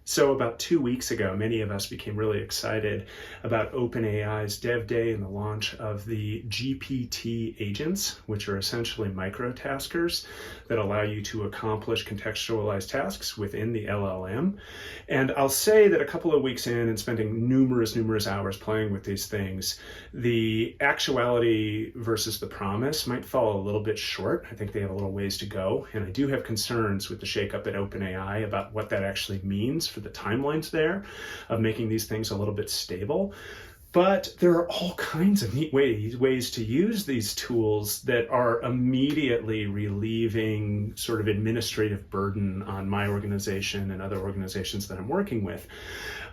So about 2 weeks ago, many of us became really excited about OpenAI's Dev Day and the launch of the GPT agents, which are essentially microtaskers that allow you to accomplish contextualized tasks within the LLM. And I'll say that a couple of weeks in and spending numerous hours playing with these things, the actuality versus the promise might fall a little bit short. I think they have a little ways to go. And I do have concerns with the shakeup at OpenAI about what that actually means for the timelines there of making these things a little bit stable. But there are all kinds of neat ways to use these tools that are immediately relieving sort of administrative burden on my organization and other organizations that I'm working with.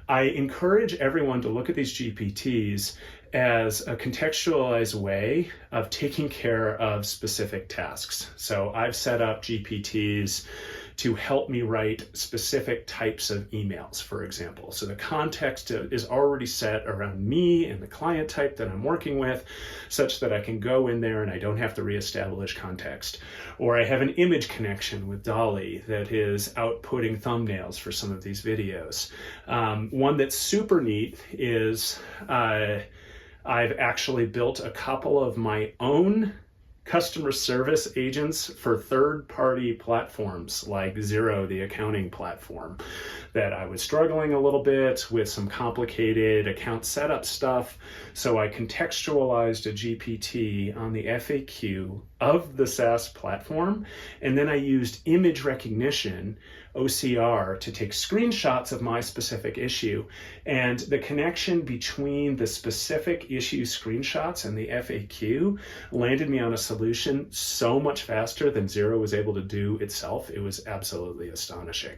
I encourage everyone to look at these GPTs as a contextualized way of taking care of specific tasks. So I've set up GPTs to help me write specific types of emails, for example. So the context is already set around me and the client type that I'm working with, such that I can go in there and I don't have to reestablish context. Or I have an image connection with Dolly that is outputting thumbnails for some of these videos. One that's super neat is I've actually built a couple of my own customer service agents for third-party platforms like Xero, the accounting platform, that I was struggling a little bit with some complicated account setup stuff. So I contextualized a GPT on the FAQ of the SaaS platform, and then I used image recognition, OCR, to take screenshots of my specific issue. And the connection between the specific issue screenshots and the FAQ landed me on a solution so much faster than Xero was able to do itself. It was absolutely astonishing.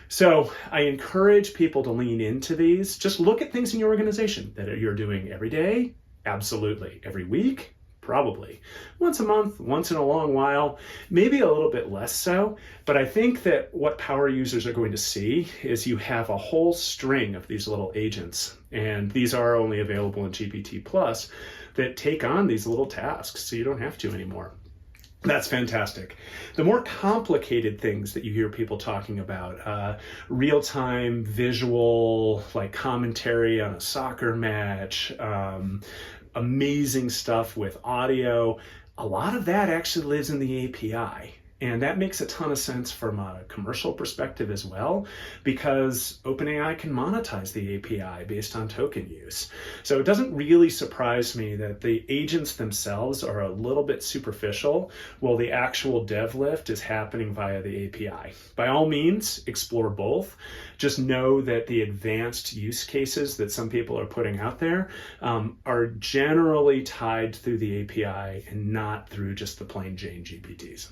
So I encourage people to lean into these. Just look at things in your organization that you're doing every day. Absolutely. Every week. Probably. Once a month, once in a long while, maybe a little bit less so. But I think that what power users are going to see is you have a whole string of these little agents, and these are only available in GPT Plus, that take on these little tasks so you don't have to anymore. That's fantastic. The more complicated things that you hear people talking about, real-time visual, like commentary on a soccer match, amazing stuff with audio, a lot of that actually lives in the API. And that makes a ton of sense from a commercial perspective as well, because OpenAI can monetize the API based on token use. So it doesn't really surprise me that the agents themselves are a little bit superficial, while the actual dev lift is happening via the API. By all means, explore both. Just know that the advanced use cases that some people are putting out there are generally tied through the API and not through just the plain Jane GPTs.